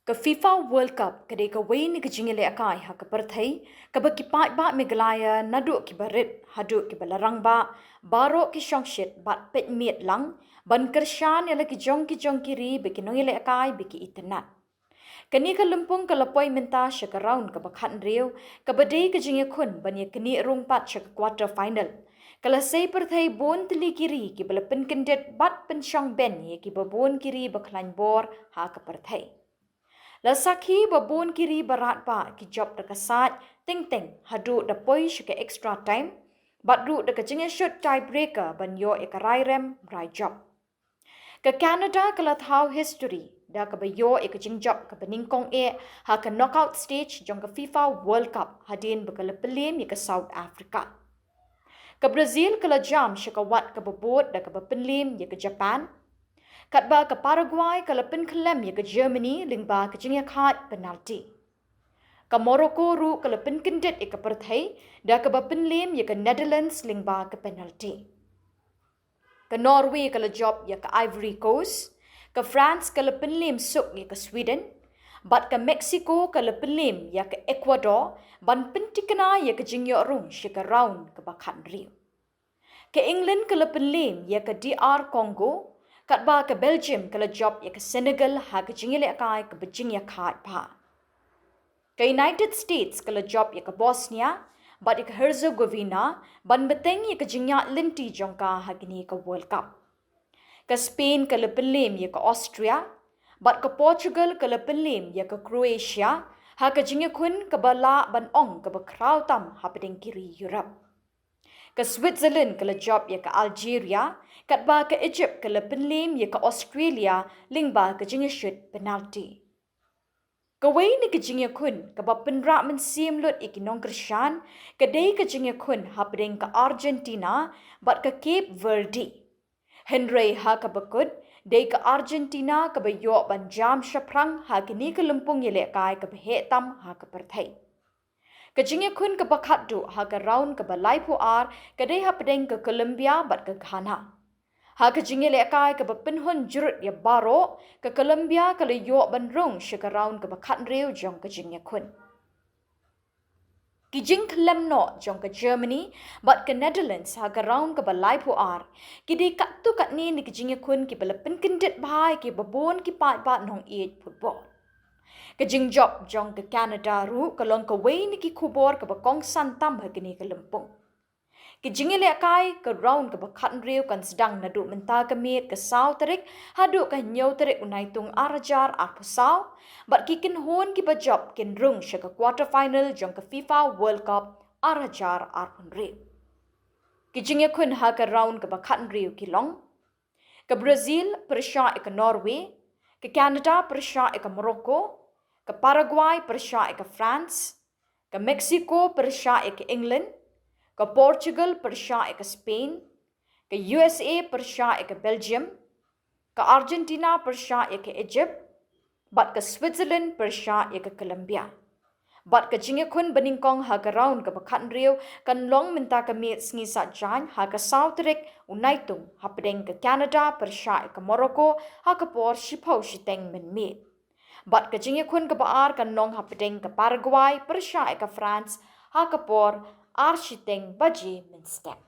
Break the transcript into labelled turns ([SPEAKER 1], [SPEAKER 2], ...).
[SPEAKER 1] Ke FIFA World Cup kede ke wei ni ke jingile akai ha ke perthai ke bekipat ba Meghalaya nadu ki barit hadu ki balarang ba baro ki Shongshit bat Peit Miet lang ban kershan yala ki jong kiri beki nongile akai beki internet. Kini ke lempung ke lepoi minta syaka round ke bakhan riu ke bedai ke Jingiakhun ban ye kini rung pat syaka quarter final. Kalau saya perthai bon teli kiri ki belepen kendet bat pensyong ben ye ki babon kiri baklan bor ha ke perthai. Lasakhi babon kiri barat ba ki job de kasat ting hadu de poi syaka extra time bat ru de kejinge shot tie breaker ban yo ekarai rem rai job. Ke Canada kala thau history da ka bayo ekajing job ka beningkong ha ka knockout stage jong ka FIFA World Cup hadin bekala pelim ke South Africa. Ke Brazil kala jam syaka wat ka babot da ka penlim ke Japan. Kat ba ke Paraguay kala pen kelem ke Germany lingba ke Jingiakhun penalti. Ke Morocco ru kala pen kendet ke perthai da ke penlim ke Netherlands lingba ke penalti. Ke Norway kala job ke Ivory Coast, ke France kala penlim suk ke Sweden, bat ke Mexico kala penlim ke Ecuador ban pentikena ke Jingiakhun syaka round ke bakhan riu. Ke England kala penlim ke DR Congo, kat ba ke Belgium kala job ke Senegal ha ke jingile akai ke Jingiakhun pa. Ke United States kala job ke Bosnia, bat ke Herzegovina ban beteng ke Jingia linti jongka ha kini ke World Cup. Ke Spain kala penlim ke Austria, bat ke Portugal kala penlim ke Croatia ha ke Jingiakhun ke bala ban ong ke bakrau tam ha pedeng kiri Europe. Ke Switzerland kala job ke Algeria, kat ba ke Egypt kala penlim ke Australia lingba ke Jingiakhun penalti. Kawai ni ke Jingiakhun ke ba penra mensim lut ikinong kershan ke dei ke Jingiakhun ha pedeng ke Argentina bat ke Cape Verde. Henry ha ke bekut dei ke Argentina ke bayo ban jam syaprang ha kini ke lempung yele kai ke behetam ha ke perthai. Ke Jingiakhun ke bakat du ha ke round ke balai puar ke dei ha pedeng ke Colombia bat ke Ghana. Ha ke jingile akai ke penhun jurut ya baro ke Colombia ke leyo bandrung syaka round ke bakat riu jong ke Jingiakhun. Ki jing kelem no jong ke Germany bat ke Netherlands ha ke round ke balai puar. Ki dei kat tu kat ni ke Jingiakhun ki belepen kendet bahai ki babon ki pat nong eat football. Ke jing job jong ke Canada ru ke long ke wei ni ki Khubor ke bakong santam ha kini ke lempung. Ke jingile akai ke round ke bakat riu kan sedang nadu menta ke Miet ke sau terik hadu ke nyau terik unai tung arajar pusau bat ki kin hon ki bajob kin rung syaka quarter final jong ke FIFA World Cup arajar pun riu. Ke Jingiakhun ha ke round ke bakat riu ki long. Ke Brazil persya ke Norway, ke Canada persya ke Morocco, ke Paraguay persya ke France, ke Mexico persya ke England, ke Portugal persya ke Spain, ke USA persya ke Belgium, ke Argentina persya ke Egypt, bat ke Switzerland persya ke Colombia. Bat ke Jingiakhun beningkong ha ke round ke bakat riu kan long minta ke Miet sengisat jan ha ke Sautrik unai tung ha pedeng ke Canada persya ke Morocco ha ke por shipau shiteng men Miet. Bat ke Jingiakhun ke baar kan long ha pedeng ke Paraguay persya ke France ha ke por arshiteng baji men step.